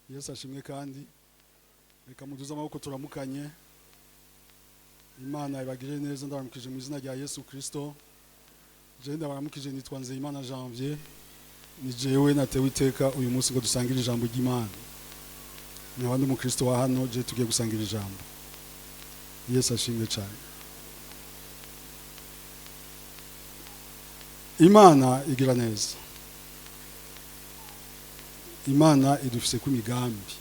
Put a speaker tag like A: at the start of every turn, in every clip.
A: Yesu ashimwe kandi reka muduze amaboko turamukanye. Imana ibagire neza, ndabaramukije mu izina rya Yesu Kristo. Je ndabaramukije nitwa Imana Janvier, ni jewe natewe iteka uyu munsi ngo dusangire ijambo ry'Imana. N'abandi mu Kristo wa hano je tugiye gusangira ijambo. Yesu ashimwe cyane. Imana igira neza. Imana idufise ku migambi.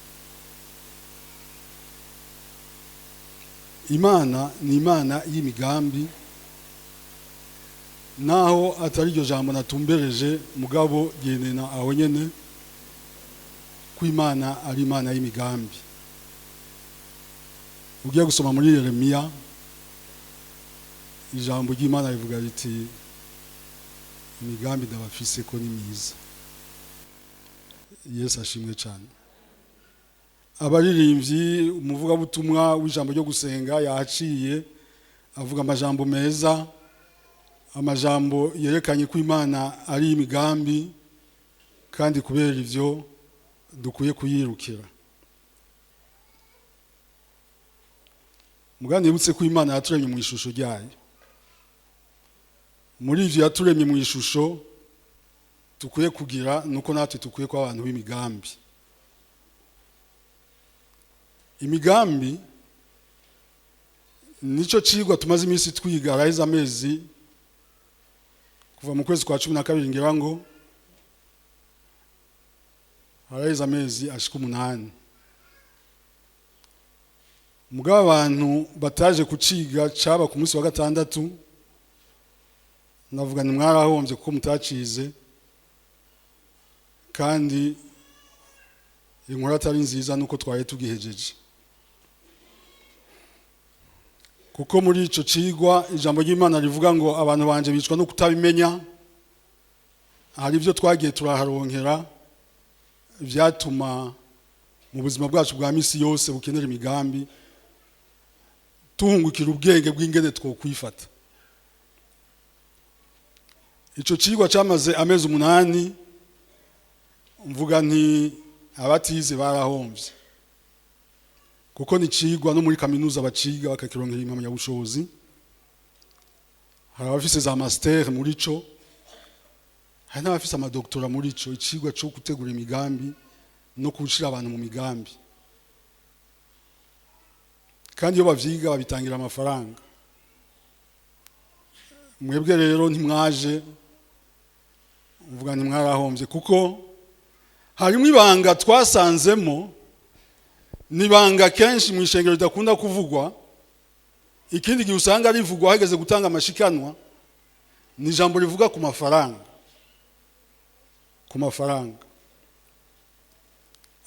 A: Imana ni Imana y'imigambi, naho atari ryo jambo natumbereje mugabo yenena aho nyene ku Imana ari Imana y'imigambi. Ugiye gusoma muri Yeremiya ijambo ry'Imana rivuga riti imigambi ndabafise ko ni myiza. Yesu ashimwe cyane. Abaririmbyi umuvuga butumwa w'ijambo ryo gusenga yaciye avuga amajambo meza, amajambo yerekanye ko Imana ari imigambi kandi kubera ivyo dukwiye kuyirukira. Mugani yibutse ko Imana yaturemye mu ishusho ryayo. Muri ivyo yaturemye mu ishusho tukwiye kugira nuko natwe tukwiye kwa abantu b'imigambi. Imigambi nico cigwa tumaze iminsi twiga araheza amezi kuva mu kwezi kwa 12 ngira ngo araheza amezi ashika 8. Mugabo abantu bataje kuciga caba ku munsi wa gatandatu, navuga ni mwarahombye kuko mutacize kandi inkuru atari nziza nuko twaye tugihejeje. Kuko muri ico cigwa ijambo ry'Imana rivuga ngo abantu banje bicwa no kutabimenya. Hari ivyo twagiye turaharonkera vyatuma mu buzima bwacu bwa misi yose bukenera imigambi tuhungukira ubwenge bw'ingene twokwifata. Ico cigwa cyamaze amezi 8. Mvuga nti abatize barahombye kuko ni cigwa no muri kaminuza baciga bakakironkera impamyabushobozi. Hari abafise za master muri co, hari n'abafise amadoktora muri co. Icigwa cyo gutegura imigambi no kushira abantu mu migambi, kandi iyo bavyiga babitangira amafaranga. Mwebwe rero ntimwaje, mvuga nti mwarahombye kuko harimo ibanga twasanzemo, nibanga kenshi mu ishengero ridakunda kuvugwa. Ikindi gihe usanga rivugwa hageze gutanga amashikanwa ni jambo rivuga ku mafaranga. Ku mafaranga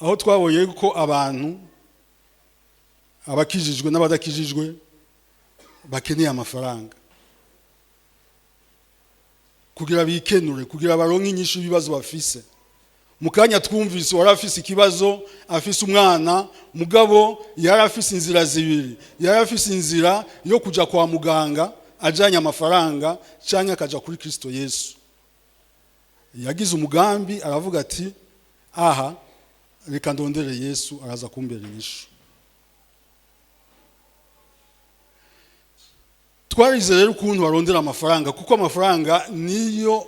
A: aho twaboye ko abantu abakijijwe n'abadakijijwe bakeneye amafaranga kugira bikenure, kugira baronke inyishu ibibazo bafise. Mukanya twumvise warafise ikibazo, afise umwana mugabo yarafise inzira zibiri. Yarafise inzira yo kuja kwa muganga ajanye amafaranga canke akaja kuri Kristo Yesu. Yagize umugambi aravuga ati aha reka ndondere Yesu araza kumbera inyishu. Twarize rero ukuntu barondera amafaranga kuko amafaranga niyo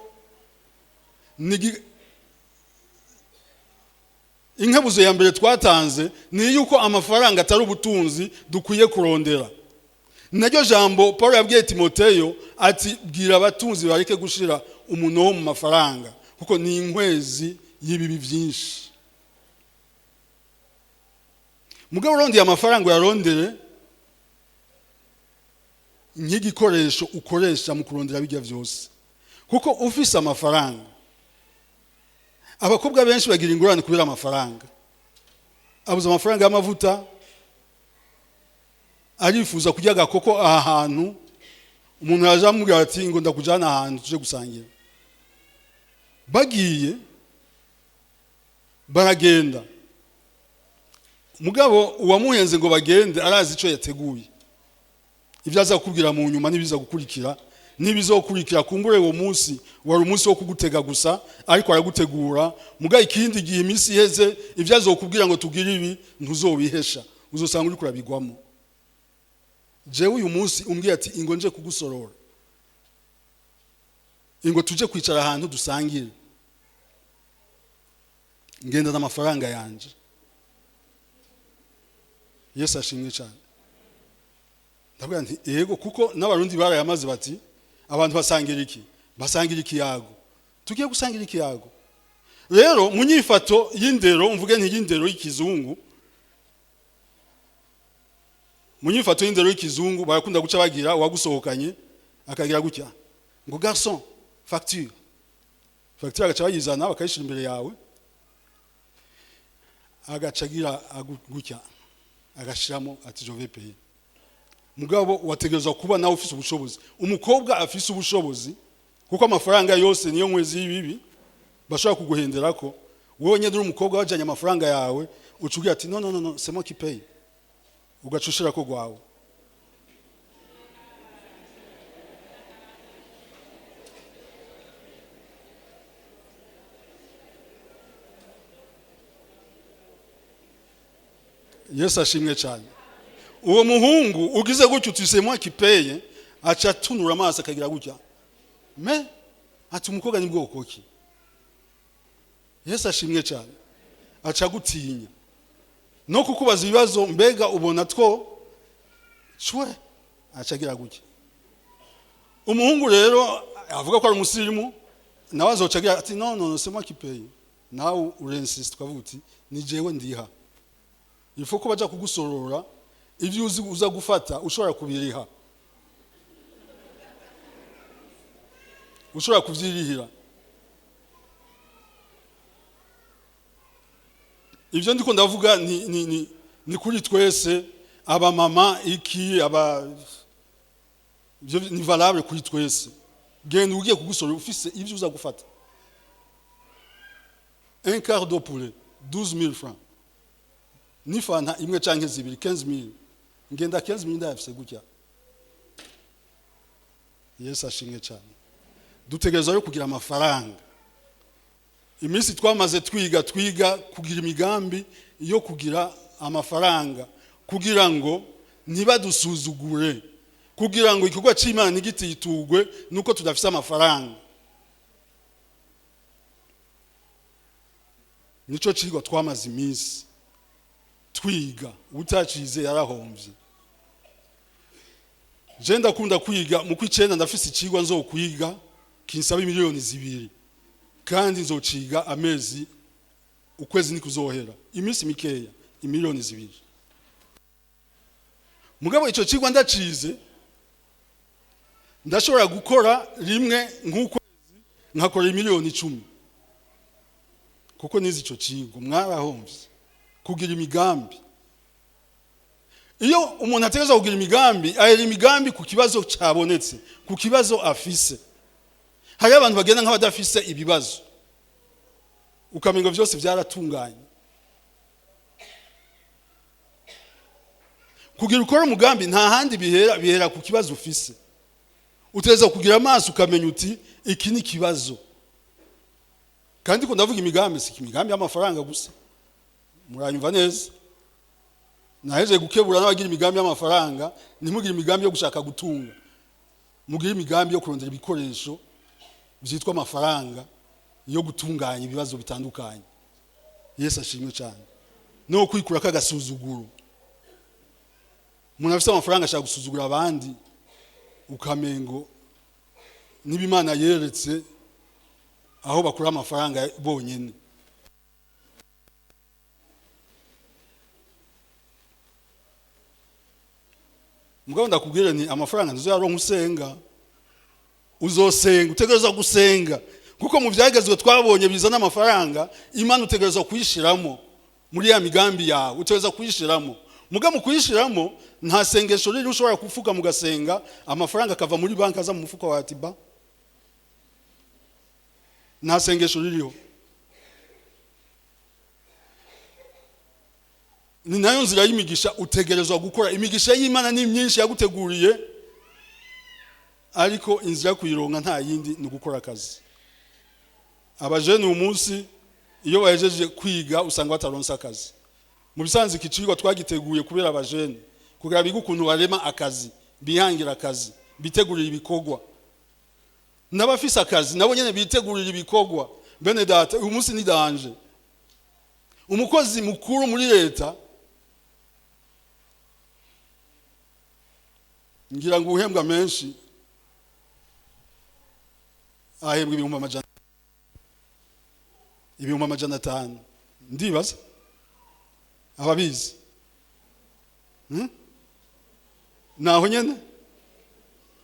A: inkebuzo ya mbere twatanze ni yuko amafaranga atari ubutunzi dukwiye kurondera. Naryo jambo Paul yabwiye Timoteyo ati bwira abatunzi bareke gushira umuno mu mafaranga kuko ni inkwezi y'ibibi byinshi. Mugabo rondeye amafaranga yarondere nk'igikoresho ukoresha mu kurondera bijya byose. Kuko ufise amafaranga, abakobwa benshi bagira ingorane kubera amafaranga. abuze amafaranga y'amavuta, arifuza kurya agakoko aha hantu, umuntu yaje amubwira ati ngo ndakujana ahantu tuje gusangira. Bagiye baragenda, mugabo uwamuhenze ngo bagende arazi ico yateguye, ibyo aza kukubwira mu nyuma nibiza gukurikira, nibizokurikira kumbure uwo munsi wari umunsi wo kugutega gusa, ariko aragutegura. Muga ikindi gihe iminsi iheze ibyo azokubwira ngo tugire ibi ntuzobihesha, uzosanga uri kurabigwamo. Jewe uyu munsi umbwiye ati ingo nje kugusorora, ingo tuje kwicara ahantu dusangire, ngenda n'amafaranga yanje. Yesu ashimwe cyane. Ndabwira nti yego, kuko n'abarundi barayamaze bati abantu basangira iki? Basangira ikiyago. Tugiye gusangira ikiyago. Rero mu nyifato y'indero, mvuge nti y'indero y'ikizungu, mu nyifato y'indero y'ikizungu barakunda guca bagira uwagusohokanye akagira gutya ngo garçon facture agaca bayizana bakayishira imbere yawe, agacagira gutya agashiramo ati je vais payer. Mugabo wategerezwa kuba nawe ufise ubushobozi. Umukobwa afise ubushobozi kuko amafaranga yose niyo mwezi y'ibibi bashaka kuguhenderako. Wowe nyene uri umukobwa wajanye amafaranga yawe, ucugira ati non c'est moi qui paye, ugacushira ko gwawe. Yesu ashimwe cyane. Uwo muhungu ugize gutyo uti c'est moi qui paye, acha tunura amaso akagira gutya, me ati umukobwa ni bwoko ki? Yesu ashimwe cyane. Acha gutinya no kukubaza ibibazo, mbega ubona two chwe, acagira gutya. Umuhungu rero avuga ko ari umusirimu, nawe azocagira ati non c'est moi qui paye. Nawe urinsist kwavuga uti ni jewe ndiha. Ifo ko baja kugusorora, ibyo uza gufata ushobora kubiriha, ushobora kuvyirihira. Ibyo ndiko ndavuga ni kuri twese, aba mama iki aba, ibyo ni valable kuri twese. Genda ugiye kugusorora ufise ibyo uza gufata. Un quart de poulet 12 000 francs, ni fanta imwe canke zibiri 15 000, ngenda 15 000 ndafise gutya. Yesu ashimwe cyane. Dutegereza yo kugira amafaranga. Iminsi twamaze twiga kugira imigambi yo kugira amafaranga, kugira ngo ntibadusuzugure, kugira ngo ikigo cy'Imana nigititugwe nuko tudafise amafaranga. Nico kigo twamaze iminsi twiga, utacize yarahomvye. Je ndakunda kwiga, mu kwicenda ndafise ikigwa nzo kwiga kinsaba miliyoni 2, kandi nzociga amezi ukwezi nikuzohera iminsi mikeya miliyoni 2. Mugabo ico kigwa ndacize, ndashobora gukora rimwe nk'ukwezi nkakora miliyoni 10, kuko nizi ico kigo. Mwarahomvye kugira imigambi. Iyo umuntu ategeza kugira imigambi, ayera imigambi ku kibazo cyabonetse, ku kibazo afise. Hari abantu bagenda nk'abadafise ibibazo, ukamenga byose byaratunganye. Kugira ukora umugambi nta handi bihera ku kibazo ufise. Uteza kugira amaso ukamenya uti iki ni kibazo. Kandi ko ndavuga imigambi, si imigambi y'amafaranga gusa. Muranyumva neza? Naheje gukebura n'abagira imigambi y'amafaranga, ntimugira imigambi yo gushaka gutunga. Mugira imigambi yo kurondera ibikoresho byitwa amafaranga yo gutunganya ibibazo bitandukanye. Yesu ashimwe cyane. No kwikura kagasuzuguro. Umuntu afite amafaranga ashaka gusuzugura abandi, ukamengo n'ibimana yeretse aho bakura amafaranga bonyene. Mugabo ndakubwira ni amafaranga nzo yaronka usenga, uzosenga, utegereza gusenga, kuko mu byagezwe twabonye bizana amafaranga, Imana utegereza kuyishiramo muri ya migambi yawe utaweza kuyishiramo. Muga mu kuyishiramo nta sengesho riri ushobora kufuka mugasenga amafaranga akava muri banki aza mu mufuko wa Atiba. Nta sengesho ririho. Ni nayo nzira y'imigisha utegerezwa gukora. Imigisha y'Imana ni myinshi yaguteguriye, ariko inzira kuyironka nta yindi ni gukora akazi. Abajene umunsi iyo bahejeje kwiga usanga bataronsa akazi. Mu bisanzwe ikicirwa twagiteguye kubera abajene kugira biga ukuntu barema akazi, bihangira akazi, bitegurira ibikogwa. N'abafise akazi nabo nyene bitegurira ibikogwa. Bene data uyu munsi ni danje. Umukozi mukuru muri leta ngira ngo uhembwa menshi ahembwa ibihumbi amajana 500 ndibaza ababizi naho nyene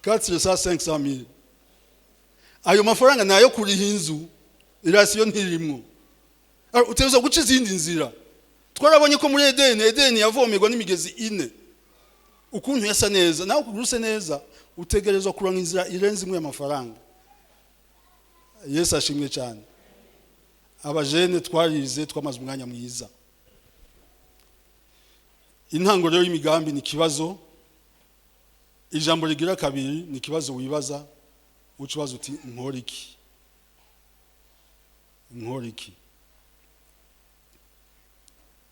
A: 400-500,000 ayo mafaranga nayo kuriha inzu irasiyo ntirimwo. Uteza guca izindi nzira. Twarabonye ko muri Edeni yavomerwa n'imigezi 4 ukuntu yasa neza, naho kuguruse neza utegerezwa kuronka inzira irenze imwe y'amafaranga. Yesu ashimwe cyane. Abajene twarize twamaze umwanya mwiza. Intango rero y'imigambi ni kibazo. Ijambo rigira kabiri ni kibazo wibaza, ukibaza uti Nkor'Iki. Nkor'Iki.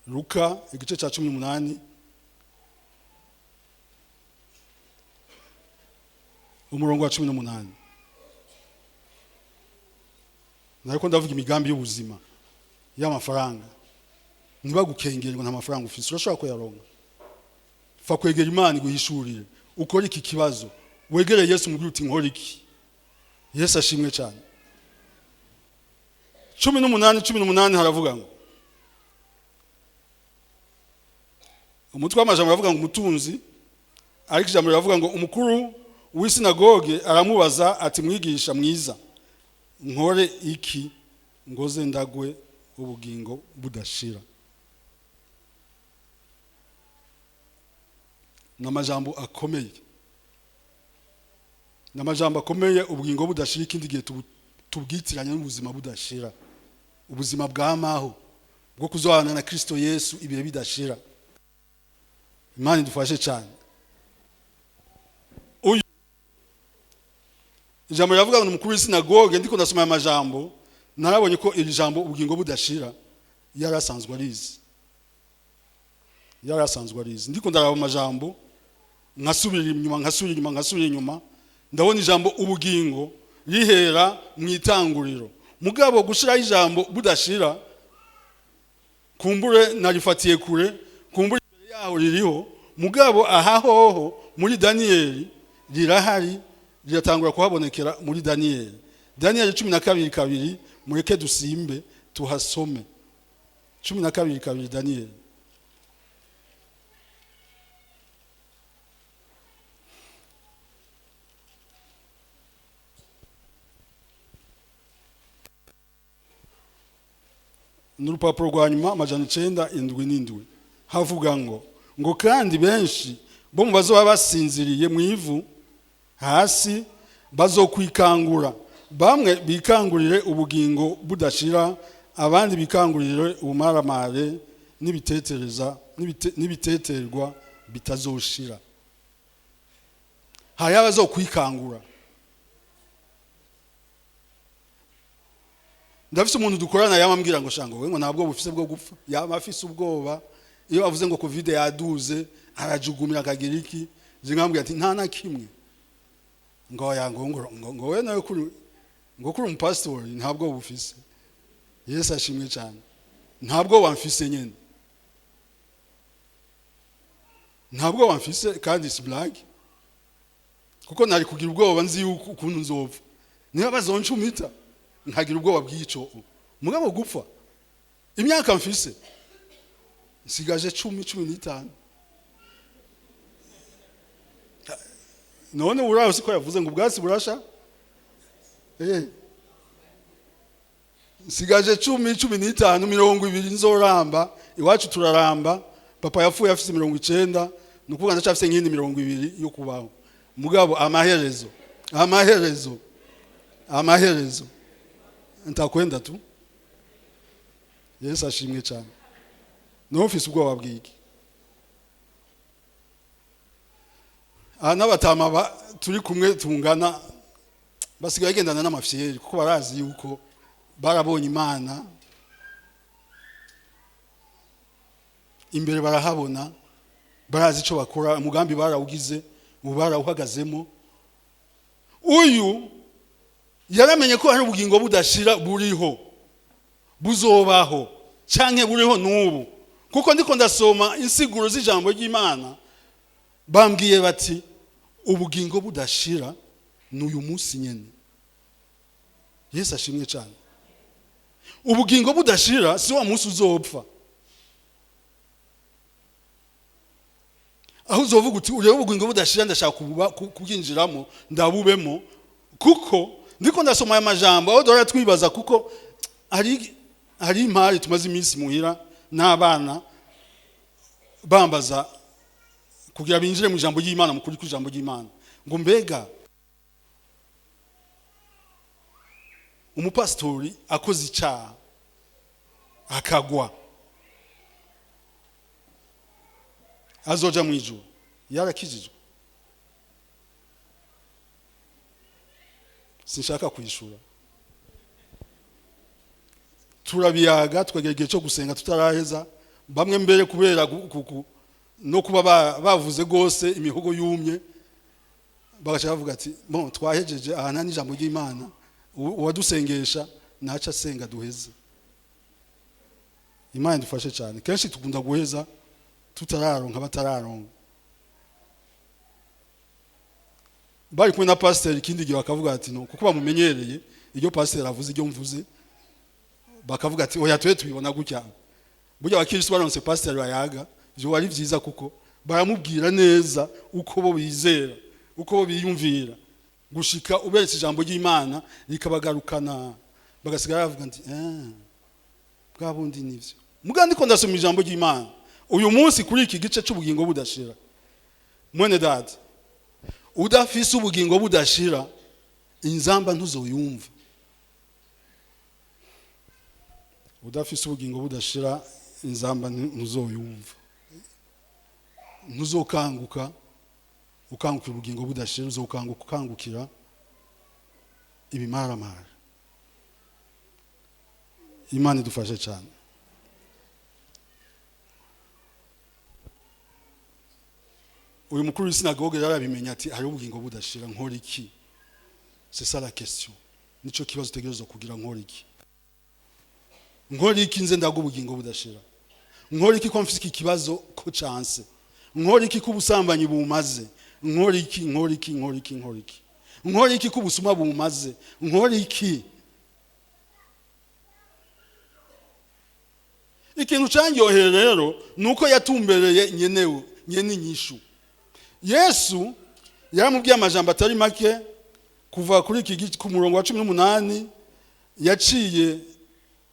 A: Luka igice cya 18 umurongo wa 18. Nariko ndavuga imigambi y'ubuzima y'amafaranga. Niba gukengerwa nta mafaranga ufise urashobora kuyaronka. Fa kwegera Imana iguhishurire ukora iki kibazo. Wegere Yesu mubwira uti Nkor'Iki. Yesu ashimwe cyane. 18 haravuga ngo umutwe w'amajambo aravuga ngo umutunzi, ariko ijambo riravuga ngo umukuru w'isinagoge aramubaza ati mwigisha mwiza, nkore iki ngoze ndagwe ubugingo budashira. Namajambo akomeye. Namajambo akomeye. Ubugingo budashira ikindi gihe tubwitiranya n'ubuzima budashira. Ubuzima bw'amaho bwo kuzobana na Kristo Yesu ibihe bidashira. Imana idufashe cyane. Uyu ijambo riravuga ngo umukuru w'isinagoge, ndiko ndasoma amajambo narabonye ko iri jambo ubugingo budashira yarasanzwe arizi. Ndiko ndaraba amajambo nkasubira inyuma ndabona ijambo ubugingo rihera mu itanguriro. Mugabo gushira ijambo budashira kumbure narifatiye kure, kumbure imbere yaho ririho. Mugabo ahahoho muri Daniel rirahari, riratangura kuhabonekera muri Daniel 12:2. Mureke dusimbe tuhasome 12:2 Daniel. N'urupapuro rwa nyuma amajana 9:7 havuga ngo kandi benshi bo mu bazoba basinziriye mu ivu hasi bazokwikangura, bamwe bikangurire ubugingo budashira, abandi bikangurire ubumaramare n'ibiteterwa bitazoshira. Hari abazokwikangura. Ndafise umuntu dukorana yamambwira ngo shango we ngo ntabwo bufise bwo gupfa, yamafise ubwoba. Iyo avuze ngo covid yaduze arajugumira akagira iki, zingambwira ati nta na kimwe. Ngo yango we nawe kuri umupastor ntabwo bufise. Yesu ashimwe cyane. Ntabwo wamfise nyene. Ntabwo wamfise kandi si black. Kuko nari kugira ubwoba nzi yuko ukuntu nzopfa. Niba bazoncumita nkagira ubwoba bw'ico. Mugabo gupfa imyaka mfise nsigaje 10-15. None uraho siko yavuze ngo ubwasi burasha? Nsigaje 10-15 20 nzoramba iwacu turaramba papa yapfuye afite 90 nukuvuga ndacafise nkindi 20 yo kubaho mugabo amaherezo ntakwenda tu Yesu ashimwe cyane no ofisi ubwo wabwiki n'abatama turi kumwe tungana basigaye gendana n'amafyeri kuko barazi yuko barabonye Imana imbere barahabona barazi ico bakora umugambi barawugize barawuhagazemo uyu yaramenye ko hari ubugingo budashira buriho buzobaho canke buriho n'ubu kuko ndiko ndasoma insiguro z'ijambo ry'Imana bambwiye bati ubugingo budashira n'uyu munsi nyene. Yesu ashimwe cyane. Ubugingo budashira si wa munsi uzopfa. Aho uzovuga uti urebe ubugingo budashira ndashaka kubyinjiramo ndabubemo kuko ndiko ndasoma aya majambo aho dora twibaza kuko ari impari tumaze iminsi muhira n'abana bambaza kugira binjire mu ijambo ry'Imana mu kuri ku ijambo ry'Imana ngo mbega umupastori akoze icyaha akagwa azoja mu ijuru yarakijijwe? Sinshaka kwishura. Turabiyaga tukagera igihe cyo gusenga tutaraheza bamwe mbere kubera no kuba bavuze gose imihogo yumye bagashaka bavuga ati bon twahejeje ahana n'ijambo ry'Imana uwadusengesha naca senga duheze. Imana dufashe cyane kenshi tukunda guheza tutararonka batararonka. Bari kumwe na pastor ikindi gihe bakavuga ati no kuko bamumenyereye iryo pastor avuze iryo mvuze bakavuga ati oya twe tubibona gutya burya abakirisi baronse pastor bayaga byo wari byiza kuko baramubwira neza uko bo bizera uko bo biyumvira gushika uberetse ijambo ry'Imana rikabagarukana bagasigara bavuga ati bwabundi nivyo mugandi ko ndasoma ijambo ry'Imana uyu munsi kuri iki gice cy'ubugingo budashira. Mwene dad udafise ubugingo budashira inzamba ntuzoyumva. Udafise ubugingo budashira inzamba ntuzoyumva. Ntuzokanguka ukangukira ubugingo budashira uzokanguka ukangukira ibimaramara. Imana idufashe cyane. Uyu mukuru w'isinagoge yarabimenya ati hari ubugingo budashira Nkor'Iki? C'est ça la question. Nico kibazo tegerezo kugira Nkor'Iki? Nkor'Iki nze ndago ubugingo budashira? Nkor'Iki ko mfise iki kibazo ko chance? Nkor'Iki ko ubusambanyi bumaze? Nkor'Iki? Nkor'Iki ko ubusuma bumaze? Nkor'Iki? Ikintu cyanyohera rero nuko yatumbereye nyene nyishu. Yesu yaramubwiye amajambo atari make kuva kuri iki ku murongo wa 18 yaciye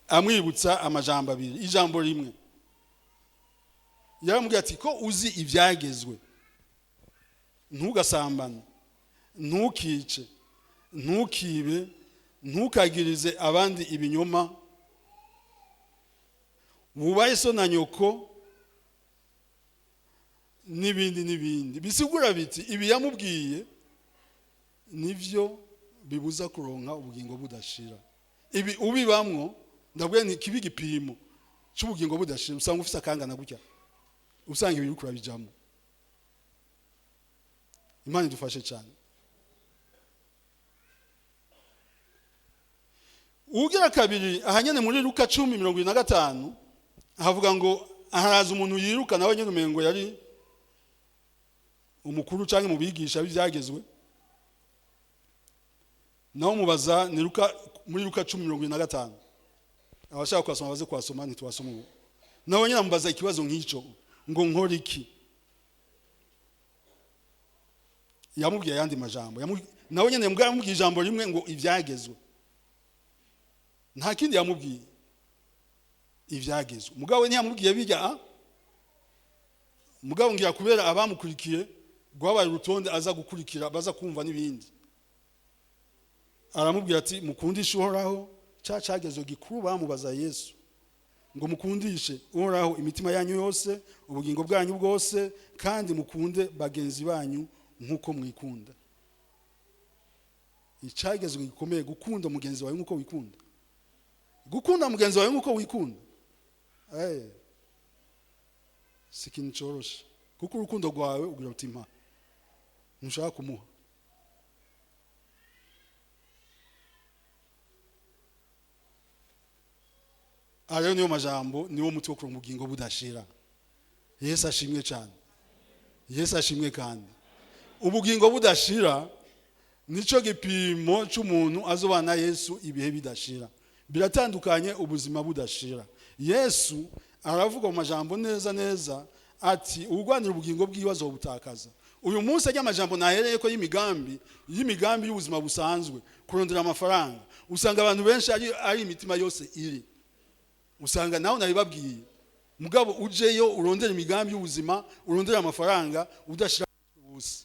A: amwibutsa amajambo abiri ijambo rimwe. Yaramubwiye ati ko uzi ibyagezwe ntugasambane ntukice ntukibe ntukagirize abandi ibinyoma wubahe so na nyoko n'ibindi bisigura biti ibi yamubwiye nivyo bibuza kuronka ubugingo budashira. Ibi ubibamwo ndabwiye ni kibi gipimo cy'ubugingo budashira usanga ufise akangana gutya usanga ibiri kurabijamo. Imana idufashe cyane. Ugira kabiri ahanyene muri Luka 10:25 havuga ngo aharaza umuntu yiruka nawe nyene umengo yari umukuru canke mu bigisha bivyagezwe naho mubaza ni muri Luka 10:25 abashaka kwasoma baze kwasoma ntitwasoma naho nyene mubaza ikibazo nk'ico ngo Nkor'Iki? Yamubwiye yandi majambo naho nyene yamubwiye ijambo rimwe ngo ivyagezwe nta kindi yamubwiye. ivyagezwe. Mugabo we ntiyamubwiye bijya mugabo ngira kubera abamukurikiye gwabaye urutonde aza gukurikira baza kumva n'ibindi. Aramubwira ati mukundishe Uhoraho, cyagezo gikuru bamubaza Yesu ngo mukundishe Uhoraho imitima yanyu yose, ubugingo bwanyu bwose, kandi mukunde bagenzi banyu nkuko mwikunda. Icyagezo gikomeye gukunda mugenzi wawe nkuko wikunda. Gukunda mugenzi wawe nkuko wikunda. Sikintu coroshe kuko urukundo rwawe ugira utima ntushaka kumuha. Ayo niyo majambo niwo muti wo kuronka ubugingo budashira. Yesu ashimwe cyane. Yesu ashimwe kandi. Ubugingo budashira nico gipimo cy'umuntu azobana Yesu ibihe bidashira. Biratandukanye ubuzima budashira. Yesu aravuga mu majambo neza ati urwanira ubugingo bw'iwe azobutakaza. Uyu munsi ajya amajambo nahereye ko y'imigambi y'ubuzima busanzwe kurondera amafaranga. Usanga abantu benshi ari imitima yose iri. Usanga nawe nabibabwiye mugabo ujeyo urondera imigambi y'ubuzima, urondera amafaranga udashira wose.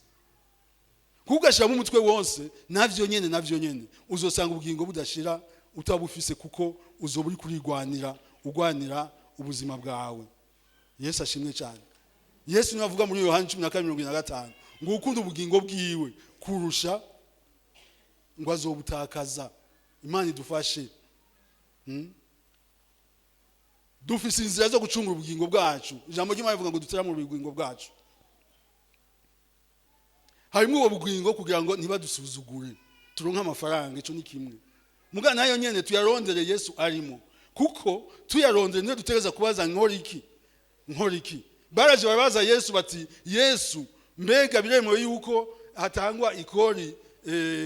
A: Kugashira mu mutwe wose navyo nyene uzosanga ubugingo budashira utabufise kuko uzoburi kurigwanira ugwanira ubuzima bwawe. Yesu ashimwe cyane. Yesu niwe avuga muri Yohana 12:45 ngo ukunda ubugingo bwiwe kurusha ngo azobutakaza. Imana idufashe. Dufise inzira zo gucungura ubugingo bwacu. Ijambo ry'Imana rivuga ngo dutera mu bugingo bwacu. Harimo ubu bugingo kugira ngo ntibadusuzugure turonka amafaranga, ico ni kimwe. Muga nayo nyene tuyarondere Yesu arimo. Kuko tuyarondere niyo dutegereza kubaza Nkor'Iki. Baraje barabaza Yesu bati Yesu mbega biremewe yuko hatangwa ikori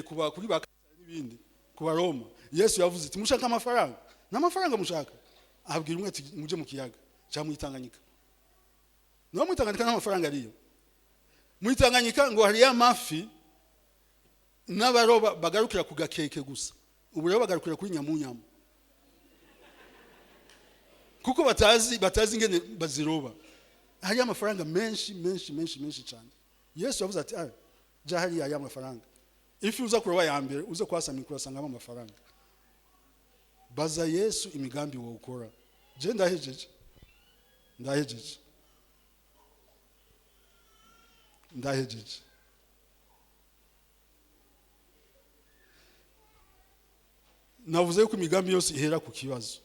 A: kuba kuri bakazana n'ibindi kuba Roma. Yesu yavuze ati mushaka amafaranga. N'amafaranga mushaka. Abwira umwe ati muje mu kiyaga cyangwa mwitanganyika. No mwitanganyika n'amafaranga ariyo. Mwitanganyika ngo hari amafi n'abaroba bagarukira ku gakeke gusa. Ubu rero bagarukira kuri nyamunyamu. Kuko batazi ingene baziroba. Hari amafaranga menshi cyane. Yesu yavuze ati ja hari aya mafaranga. Ifi uza kuroba ya mbere uze kwasamira kurasanga amafaranga. Baza Yesu imigambi wo ukora. Je ndahejeje. Navuze yuko imigambi yose ihera ku kibazo.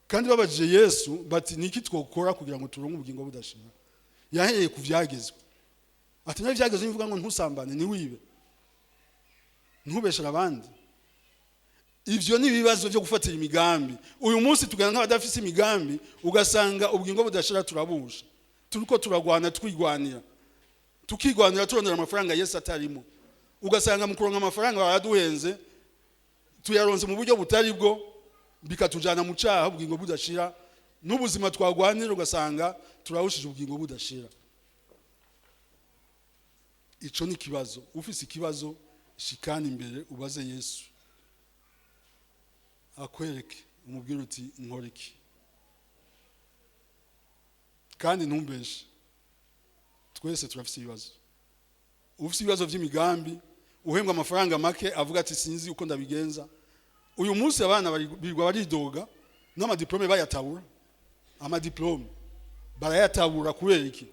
A: Kandi babajije Yesu bati niki twokora kugira ngo turonke ubugingo budashira. Yahereye ku vyagezwe. Ati nayo vyagezwe bivuga ngo ntusambane ni wibe. Ntubeshera abandi. Ivyo ni ibibazo byo gufatira imigambi. Uyu munsi tugana nk'abadafise imigambi ugasanga ubugingo budashira turabusha. Turiko turagwana twigwanira. Tukigwanira turondera amafaranga Yesu atarimo. Ugasanga mu kuronka amafaranga baraduhenze tuyaronze mu buryo butari bwo bikatujana mu cyaha ubugingo budashira n'ubuzima twagwanira ugasanga turahushije ubugingo budashira. Ico ni kibazo. Ufise ikibazo shikana imbere ubaze Yesu akwereke umubwira uti Nkor'Iki. Kandi ntumbeshe twese turafise ibibazo. Ufise ibibazo vy'imigambi uhembwa amafaranga make avuga ati sinzi uko ndabigenza. Uyu munsi abana birwa baridoga n'amadiplome bayatabura. Amadiplome barayatabura kubera iki?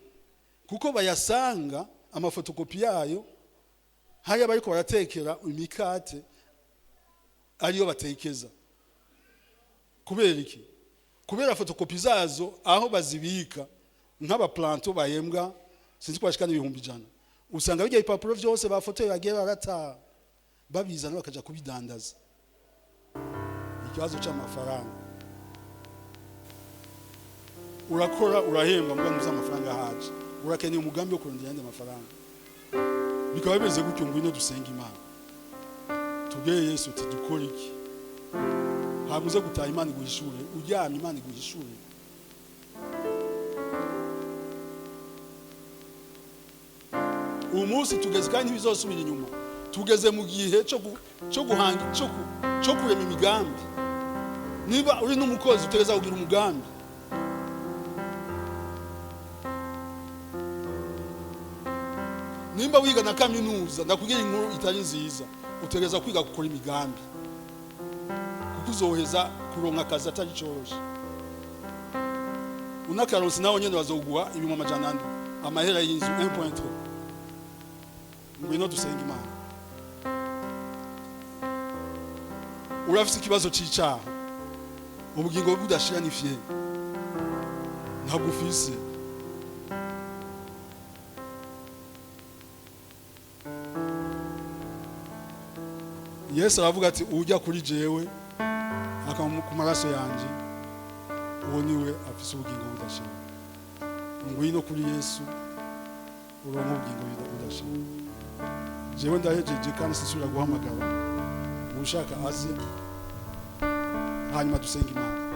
A: Kuko bayasanga amafotokopi yayo haya bariko baratekera imikate ariyo batekeza. Kubera iki? Kubera fotokopi zazo aho bazibika nk'aba planto bahembwa sinzi kwashikana 100,000. Usanga bijya ipapuro byose bafotoye bagiye barata babizana bakaja kubidandaza. Ikibazo cy'amafaranga. Urakora urahembwa mbwa nuza amafaranga haje. Urakeneye umugambi wo kurondera andi mafaranga. Bikaba bimeze gutyo ngwino dusenga Imana. Tubwire Yesu ati dukora iki? Habuze gutaha Imana iguhishure, uryamye Imana iguhishure. Umunsi tugeze kandi bizosubira inyuma. Tugeze mu gihe cyo kurema imigambi. niba uri n'umukozi utegereza kugira umugambi. Nimba wiga na kaminuza ndakubwira inkuru itari nziza, utegereza kwiga gukora imigambi kuko uzoheza kuronka akazi atari cyoroshye. Unakaronse nawe nyene bazoguha ibimo amajanandi amahera y'inzu 1.3. Ngwino dusenga Imana. Urafise ikibazo c'icaha, ubugingo budashira ni fiye, ntabwo ufise. Yesu aravuga ati ujya kuri jewe akama ku maraso yanje, uwo niwe afise ubugingo budashira. Ngwino kuri Yesu uronka ubugingo budashira. Jewe ndahejeje kandi sisubira guhamagara ushaka aze, hanyuma dusenga Imana.